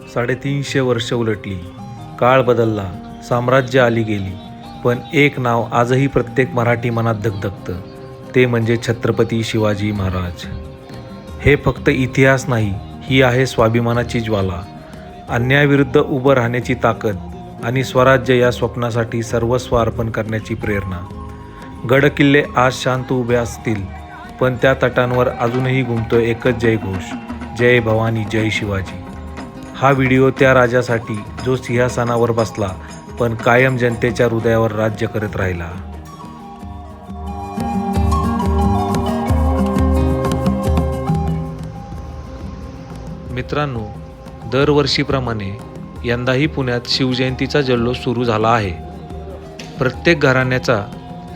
350 वर्ष उलटली, काळ बदलला, साम्राज्य आली गेली, पण एक नाव आजही प्रत्येक मराठी मनात धगधगतं, ते म्हणजे छत्रपती शिवाजी महाराज. हे फक्त इतिहास नाही, ही आहे स्वाभिमानाची ज्वाला, अन्यायाविरुद्ध उभं राहण्याची ताकद आणि स्वराज्य या स्वप्नासाठी सर्वस्व अर्पण करण्याची प्रेरणा. गडकिल्ले आज शांत उभे असतील, पण त्या तटांवर अजूनही घुमतोय एकच जयघोष, जय भवानी जय शिवाजी. हा व्हिडिओ त्या राजासाठी जो सिंहासनावर बसला पण कायम जनतेच्या हृदयावर राज्य करत राहिला. मित्रांनो, दरवर्षीप्रमाणे यंदाही पुण्यात शिवजयंतीचा जल्लोष सुरू झाला आहे. प्रत्येक घराण्याचा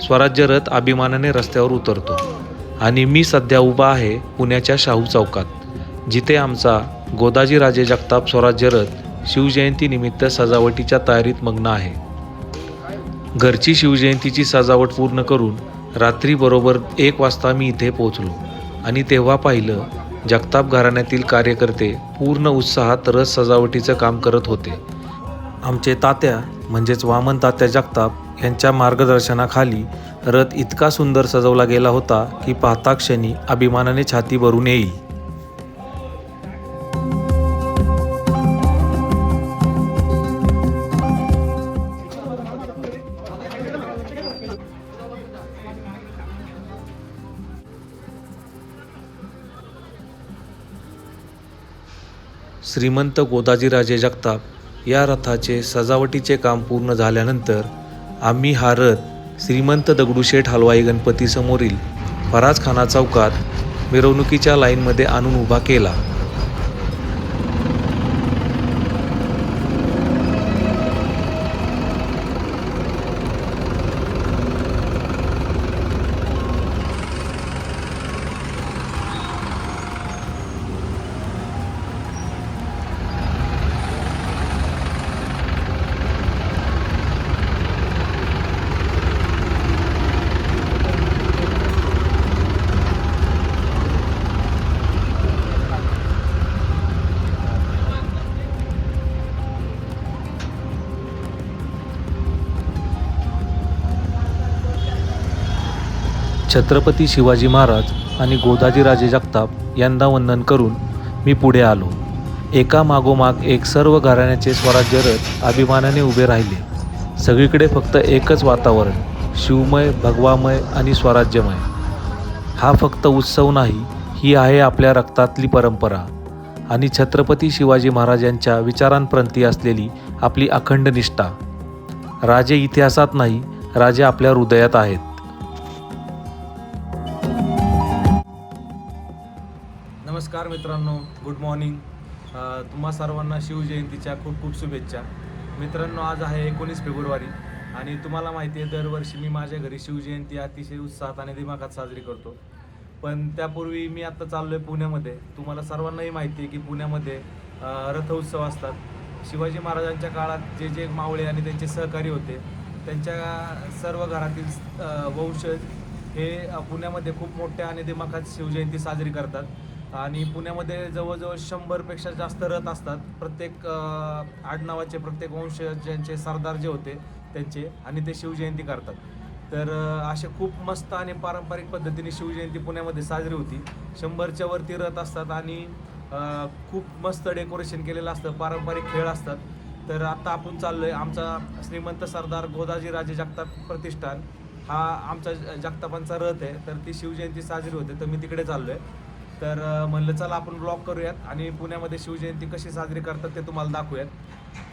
स्वराज्य रथ अभिमानाने रस्त्यावर उतरतो आणि मी सध्या उभा आहे पुण्याच्या शाहू चौकात, जिथे आमचा गोदाजीराजे जगताप स्वराज्य रथ शिवजयंतीनिमित्त सजावटीच्या तयारीत मग्न आहे. घरची शिवजयंतीची सजावट पूर्ण करून रात्री बरोबर 1 वाजता मी इथे पोहोचलो आणि तेव्हा पाहिलं जगताप घराण्यातील कार्यकर्ते पूर्ण उत्साहात रथ सजावटीचं काम करत होते. आमचे तात्या म्हणजेच वामन तात्या जगताप यांच्या मार्गदर्शनाखाली रथ इतका सुंदर सजवला गेला होता की पाहता क्षणी अभिमानाने छाती भरून येईल. श्रीमंत गोदाजीराजे जगताप या रथाचे सजावटीचे काम पूर्ण झाल्यानंतर आम्ही हा रथ श्रीमंत दगडूशेठ हलवाई गणपती समोरील फराजखाना चौकात मिरवणुकीच्या लाईनमध्ये आणून उभा केला. छत्रपती शिवाजी महाराज आणि गोदाजीराजे जगताप यांना वंदन करून मी पुढे आलो. एका मागोमाग एक सर्व घराण्याचे स्वराज्य रथ अभिमानाने उभे राहिले. सगळीकडे फक्त एकच वातावरण, शिवमय, भगवामय आणि स्वराज्यमय. हा फक्त उत्सव नाही, ही आहे आपल्या रक्तातली परंपरा आणि छत्रपती शिवाजी महाराज यांच्या विचारांप्रती असलेली आपली अखंड निष्ठा. राजे इतिहासात नाही, राजे आपल्या हृदयात आहेत. नमस्कार मित्रांनो, गुड मॉर्निंग. तुम्हा सर्वांना शिवजयंतीच्या खूप खूप शुभेच्छा. मित्रांनो, आज आहे 19 फेब्रुवारी आणि तुम्हाला माहिती आहे दरवर्षी मी माझ्या घरी शिवजयंती अतिशय उत्साहात आणि दिमाखात साजरी करतो. पण त्यापूर्वी मी आत्ता चाललो आहे पुण्यामध्ये. तुम्हाला सर्वांनाही माहिती आहे की पुण्यामध्ये रथोत्सव असतात. शिवाजी महाराजांच्या काळात जे जे मावळे आणि त्यांचे सहकारी होते त्यांच्या सर्व घरातील वंशज हे पुण्यामध्ये खूप मोठ्या आणि दिमाखात शिवजयंती साजरी करतात. आणि पुण्यामध्ये जवळजवळ 100पेक्षा जास्त रथ असतात. प्रत्येक आडनावाचे, प्रत्येक वंशजांचे सरदार जे होते त्यांचे, आणि ते शिवजयंती करतात. तर असे खूप मस्त आणि पारंपरिक पद्धतीने शिवजयंती पुण्यामध्ये साजरी होती. 100च्या वरती रथ असतात आणि खूप मस्त डेकोरेशन केलेलं असतं, पारंपरिक खेळ असतात. तर आत्ता आपण चाललो आहे, आमचा श्रीमंत सरदार गोदाजीराजे जगताप प्रतिष्ठान हा आमचा जगतापांचा रथ आहे. तर ती शिवजयंती साजरी होते, तर मी तिकडे चाललो आहे. तर म्हणलं चला आपण ब्लॉग करूयात आणि पुण्यामध्ये शिवजयंती कशी साजरी करतात ते तुम्हाला दाखवूयात.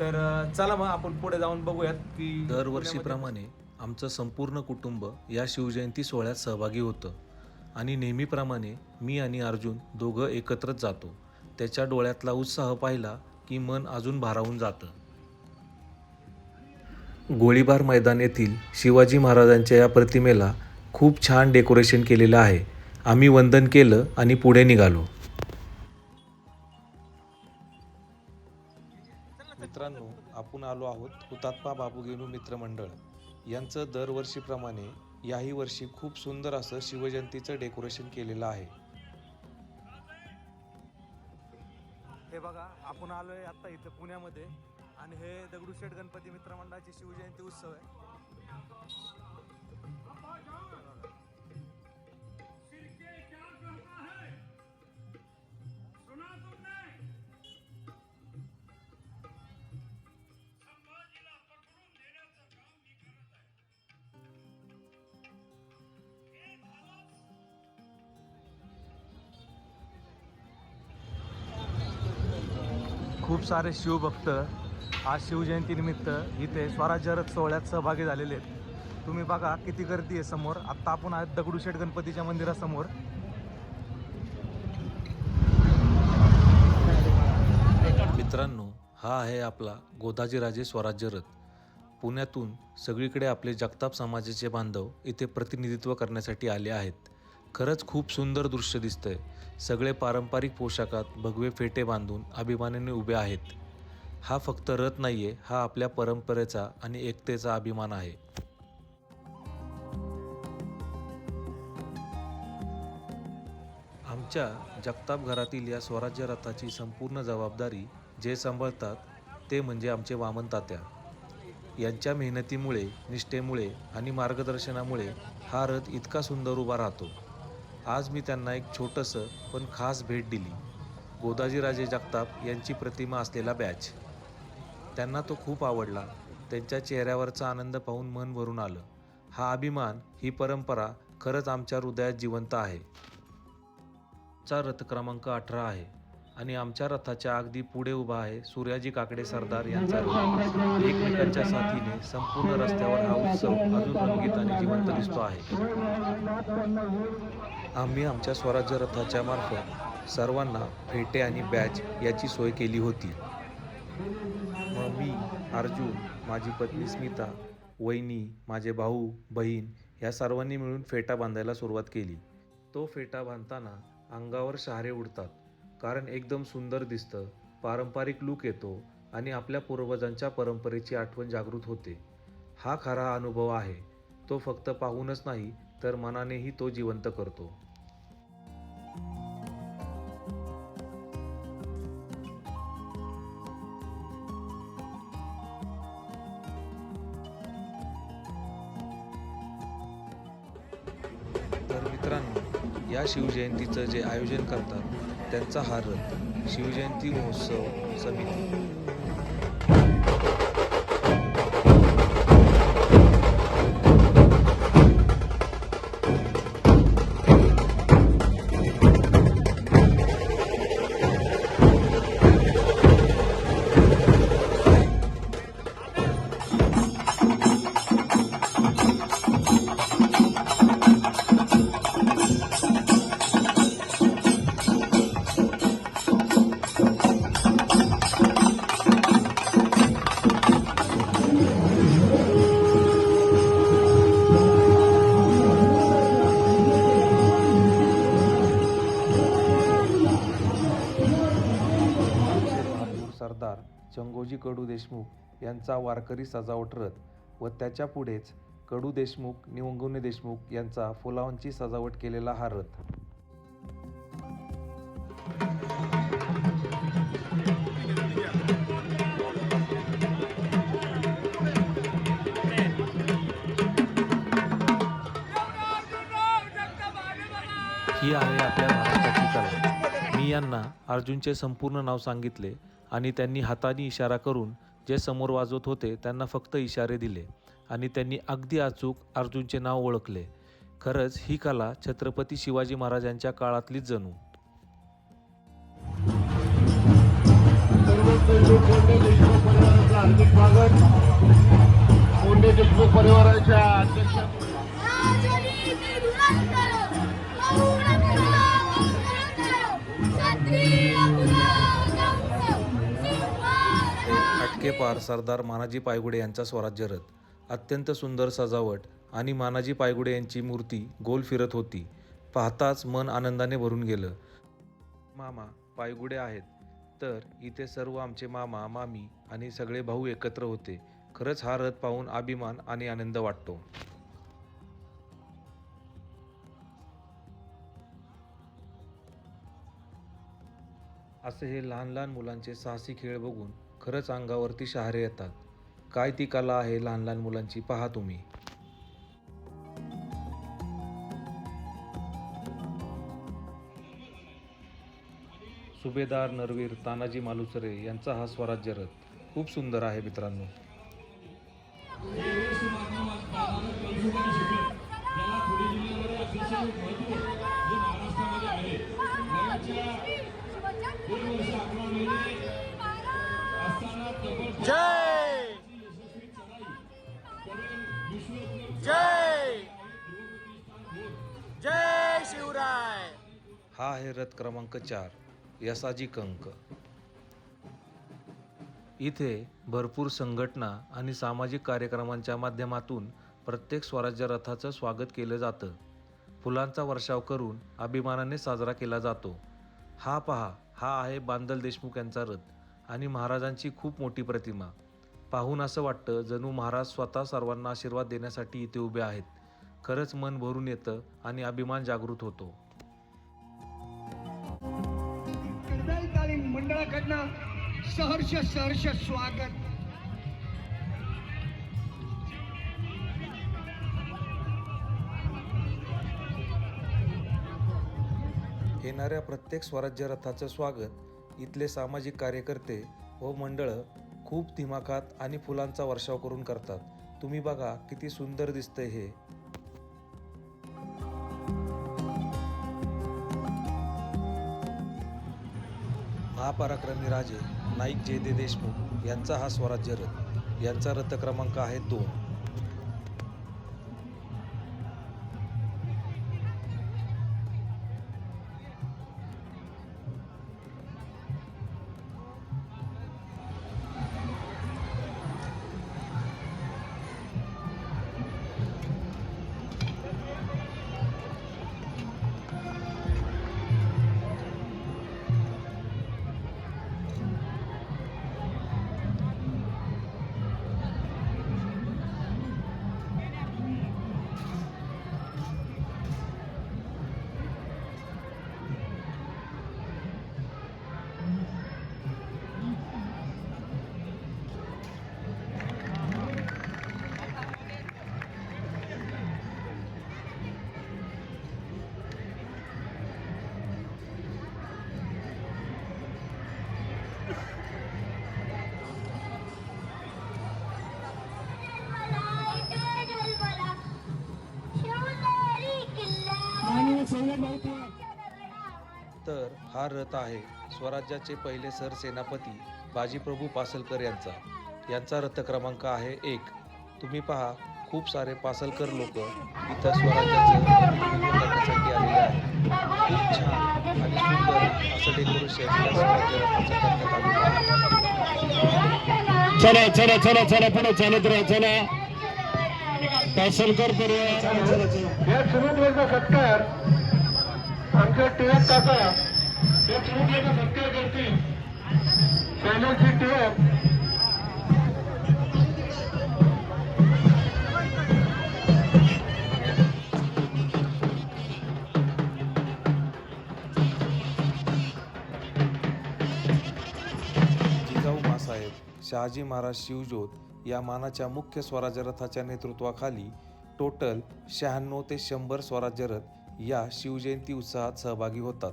तर चला मग आपण पुढे जाऊन बघूयात की दरवर्षीप्रमाणे आमचं संपूर्ण कुटुंब या शिवजयंती सोहळ्यात सहभागी होतं आणि नेहमीप्रमाणे मी आणि अर्जुन दोघं एकत्रच जातो. त्याच्या डोळ्यातला उत्साह पाहिला की मन अजून भारावून जातं. गोळीबार मैदान येथील शिवाजी महाराजांच्या या प्रतिमेला खूप छान डेकोरेशन केलेलं आहे. आम्ही वंदन केलं आणि पुढे निघालो. मित्रांनो, आपण आलो आहोत हुतात्मा बाबू गेनू मित्रमंडळ यांचं दरवर्षीप्रमाणे याही वर्षी खूप सुंदर असं शिवजयंतीचं डेकोरेशन केलेलं आहे. हे बघा, आपण आलोय आता इथं पुण्यामध्ये आणि हे दगडूशेठ गणपती मित्र मंडळाची शिवजयंती उत्सव आहे. खूप सारे शिवभक्त आज शिवजयंतीनिमित्त इथे स्वराज्य रथ सोहळ्यात सहभागी झालेले आहेत. तुम्ही बघा किती गर्दी आहे समोर. आत्ता आपण आहेत दगडूशेठ गणपतीच्या मंदिरासमोर. मित्रांनो, हा आहे आपला गोधाजीराजे स्वराज्य रथ. पुण्यातून सगळीकडे आपले जगताप समाजाचे बांधव इथे प्रतिनिधित्व करण्यासाठी आले आहेत. खरंच खूप सुंदर दृश्य दिसतंय. सगळे पारंपरिक पोशाखात भगवे फेटे बांधून अभिमानाने उभे आहेत. हा फक्त रथ नाहीये, हा आपल्या परंपरेचा आणि एकतेचा अभिमान आहे. आमच्या जगताप घरातील या स्वराज्य रथाची संपूर्ण जबाबदारी जे सांभाळतात ते म्हणजे आमचे वामन तात्या. यांच्या मेहनतीमुळे, निष्ठेमुळे आणि मार्गदर्शनामुळे हा रथ इतका सुंदर उभा राहतो. आज मी त्यांना एक छोटंसं पण खास भेट दिली. गोधाजीराजे जगताप यांची प्रतिमा असलेला बॅच. त्यांना तो खूप आवडला. त्यांच्या चेहऱ्यावरचा आनंद पाहून मन भरून आलं. हा अभिमान, ही परंपरा खरंच आमच्या हृदयात जिवंत आहे. चा रथ क्रमांक 18 आहे आणि आमच्या रथाच्या अगदी पुढे उभा आहे सूर्याजी काकडे सरदार यांचा रथ. एकमेकांच्या साथीने संपूर्ण रस्त्यावर हा उत्सव अजून रंगीत आणि जिवंत दिसतो आहे. आम्ही आमच्या स्वराज्य रथाच्या मार्फत सर्वांना फेटे आणि बॅच याची सोय केली होती. मग मी, अर्जुन, माझी पत्नी स्मिता, वहिनी, माझे भाऊ, बहीण या सर्वांनी मिळून फेटा बांधायला सुरुवात केली. तो फेटा बांधताना अंगावर शहारे उडतात, कारण एकदम सुंदर दिसतं, पारंपरिक लूक येतो आणि आपल्या पूर्वजांच्या परंपरेची आठवण जागृत होते. हा खरा अनुभव आहे. तो फक्त पाहूनच नाही तर मनानेही तो जिवंत करतो. तर मित्रांनो, या शिवजयंतीचं जे आयोजन करतात त्यांचा हा रथ शिवजयंती महोत्सव समिती. सरदार चंगोजी कडू देशमुख यांचा वारकरी सजावट रथ व त्याच्या पुढेच कडू देशमुख निवंगुने देशमुख यांचा फुलांची सजावट केलेला हा रथ. ही आहे आपल्या महाराष्ट्राची कला. मी यांना अर्जुनचे संपूर्ण नाव सांगितले आणि त्यांनी हाताने इशारा करून जे समोर वाजवत होते त्यांना फक्त इशारे दिले आणि त्यांनी अगदी अचूक अर्जुनचे नाव ओळखले. खरंच ही कला छत्रपती शिवाजी महाराजांच्या काळातलीच जणू. परिवाराच्या अध्यक्ष अटकेपार सरदार मानाजी पायगुडे यांचा स्वराज्य रथ. अत्यंत सुंदर सजावट आणि मानाजी पायगुडे यांची मूर्ती गोल फिरत होती. पाहताच मन आनंदाने भरून गेलं. मामा पायगुडे आहेत तर इथे सर्व आमचे मामा मामी आणि सगळे भाऊ एकत्र होते. खरंच हा रथ पाहून अभिमान आणि आनंद वाटतो. असे हे लहान लहान मुलांचे साहसी खेळ बघून खरंच अंगावरती शहारे येतात. काय ती कला आहे लहान लहान मुलांची, पहा तुम्ही. सुभेदार नरवीर तानाजी मालुसरे यांचा हा स्वराज्य रथ खूप सुंदर आहे मित्रांनो. जय जय जय शिवराय. हा आहे रथ क्रमांक 4, यसाजी कंक. इथे भरपूर संघटना आणि सामाजिक कार्यक्रमांच्या माध्यमातून प्रत्येक स्वराज्य रथाचं स्वागत केलं जातं. फुलांचा वर्षाव करून अभिमानाने साजरा केला जातो. हा पहा, हा आहे बांदल देशमुख यांचा रथ आणि महाराजांची खूप मोठी प्रतिमा. पाहून असं वाटतं जणू महाराज स्वतः सर्वांना आशीर्वाद देण्यासाठी इथे उभे आहेत. खरंच मन भरून येतं आणि अभिमान जागृत होतो. तालीम मंडळाकडनं सहर्ष स्वागत. येणाऱ्या प्रत्येक स्वराज्य रथाचं स्वागत इथले सामाजिक कार्यकर्ते व मंडळं खूप दिमाखात आणि फुलांचा वर्षाव करून करतात. तुम्ही बघा किती सुंदर दिसतंय हे. महापराक्रमी राजे नाईक जयदेव देशमुख यांचा हा स्वराज्य रथ. यांचा रथ क्रमांक आहे 2. तर हा रथ आहे स्वराज्याचे पहिले सरसेनापती बाजीप्रभू पासलकर यांचा रथ क्रमांक आहे 1. तुम्ही पहा, खूप सारे पासलकर लोक इथं स्वराज्याचं प्रतिनिधित्व करण्यासाठी आलेले आहेत. खूप छान आणि सुंदर असं डेकोरेशन या स्वराज्य रथाचं करण्यात आलेलं आहे. चला पुढे चालत राहा. चला पासलकर या सुरुवातीचा सत्कार आमच्या टिळक काका या सुरुवातीचा सत्कार करतील. शैलेशजी टिळक जिजाऊ मासाहेब शहाजी महाराज शिवजोत या मानाच्या मुख्य स्वराज्य रथाच्या नेतृत्वाखाली टोटल 96 ते 100 स्वराज्य रथ या शिवजयंती उत्सवात सहभागी होतात.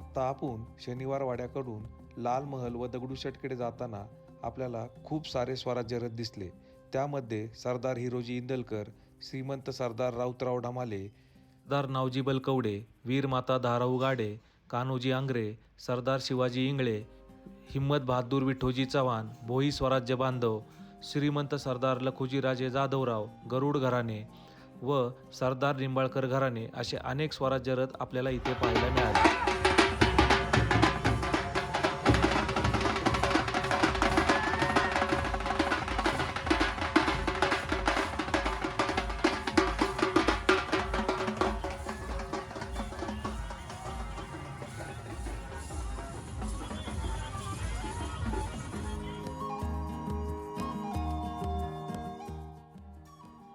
आता आपण शनिवार वाड्याकडून लाल महल व दगडूशेठकडे जाताना आपल्याला खूप सारे स्वराज्य रथ दिसले. त्यामध्ये सरदार हिरोजी इंदलकर, श्रीमंत सरदार राऊतराव ढमाले, सरदार नावजी बलकवडे, वीरमाता धाराऊ गाडे, कान्होजी आंग्रे, सरदार शिवाजी इंगळे, हिम्मत बहादूर विठोजी चव्हाण, भोई स्वराज्य बांधव, श्रीमंत सरदार लखुजीराजे जाधवराव, गरुड घराणे व सरदार निंबाळकर घराणे असे अनेक स्वराज्य रथ आपल्याला इथे पाहायला मिळाले.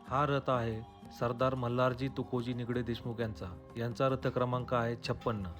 हा रथ आहे सरदार मल्हारजी तुकोजी निगडे देशमुख यांचा रथ क्रमांक आहे 56.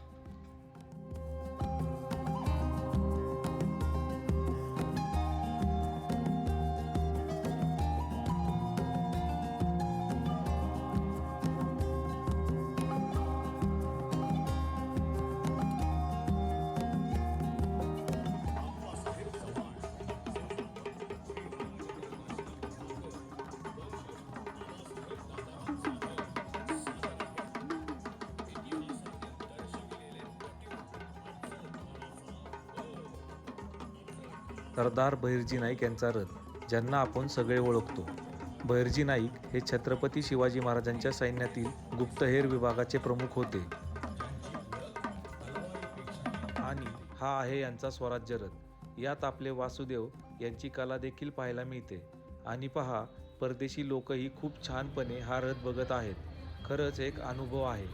सरदार बहिर्जी नाईक यांचा रथ, ज्यांना आपण सगळे ओळखतो. बहिर्जी नाईक हे छत्रपती शिवाजी महाराजांच्या सैन्यातील गुप्तहेर विभागाचे प्रमुख होते आणि हा आहे यांचा स्वराज्य रथ. यात आपले वासुदेव यांची कला देखील पाहायला मिळते. आणि पहा, परदेशी लोकही खूप छानपणे हा रथ बघत आहेत. खरंच एक अनुभव आहे.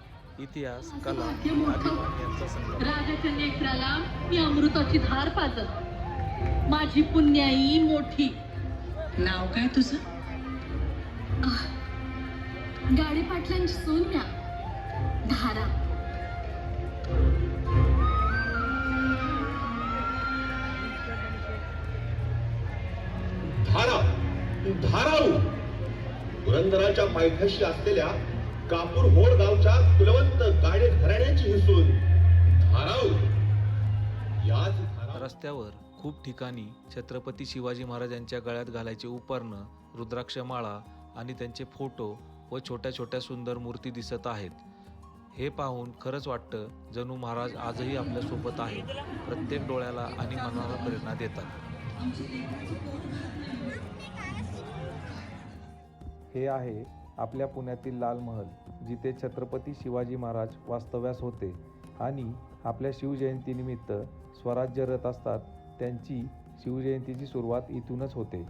इतिहास, कला आणि अभिमान यांचा संगम. राजाच्या नेत्राला मी अमृताची धार पाजत, माझी पुण्याई मोठी. नाव काय तुझं? गाडी पाटलांची सून म्या, धारा. धाराऊ पुरंदराच्या पायथ्याशी असलेल्या कापूर होड गावच्या कुलवंत गाडे घराण्याची ही सून धाराऊ. याच रस्त्यावर खूप ठिकाणी छत्रपती शिवाजी महाराजांच्या गळ्यात घालायचे उपरणं, रुद्राक्षमाळा आणि त्यांचे फोटो व छोट्या छोट्या सुंदर मूर्ती दिसत आहेत. हे पाहून खरंच वाटतं जणू महाराज आजही आपल्यासोबत आहेत. प्रत्येक डोळ्याला आणि मनाला प्रेरणा देतात. हे आहे आपल्या पुण्यातील लाल महल, जिथे छत्रपती शिवाजी महाराज वास्तव्यास होते. आणि आपल्या शिवजयंतीनिमित्त स्वराज्य रथ असतात, त्यांची शिवजयंतीची सुरुवात इथूनच होते.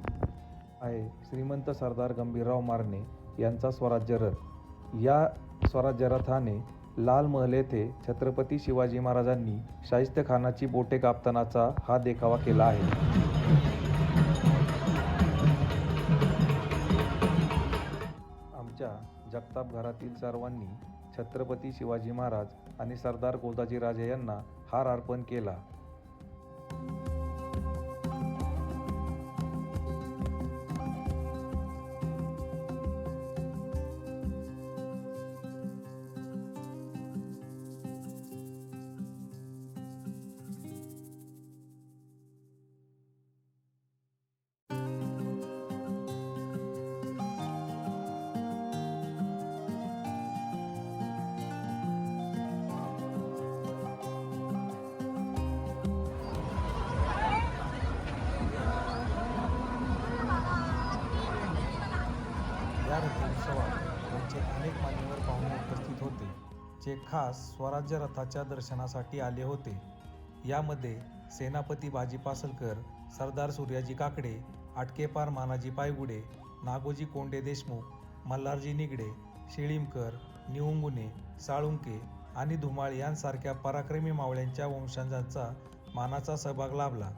आहे श्रीमंत सरदार गंभीरराव मारणे यांचा स्वराज्य रथ. या स्वराज्य रथाने लाल महल येथे छत्रपती शिवाजी महाराजांनी शाहिस्तेखानाची बोटे कापतानाचा हा देखावा केला आहे. आमच्या जगताप घरातील सर्वांनी छत्रपती शिवाजी महाराज आणि सरदार गोदाजीराजे यांना हार अर्पण केला. या रथोत्सवात त्यांचे अनेक मान्यवर पाहुणे उपस्थित होते, जे खास स्वराज्य रथाच्या दर्शनासाठी आले होते. यामध्ये सेनापती बाजी पासलकर, सरदार सूर्याजी काकडे, आटकेपार मानाजी पायगुडे, नागोजी कोंडे देशमुख, मल्हारजी निगडे, शिळीमकर, निवंगुने, साळुंके आणि धुमाळ यांसारख्या पराक्रमी मावळ्यांच्या वंशजांचा मानाचा सहभाग लाभला.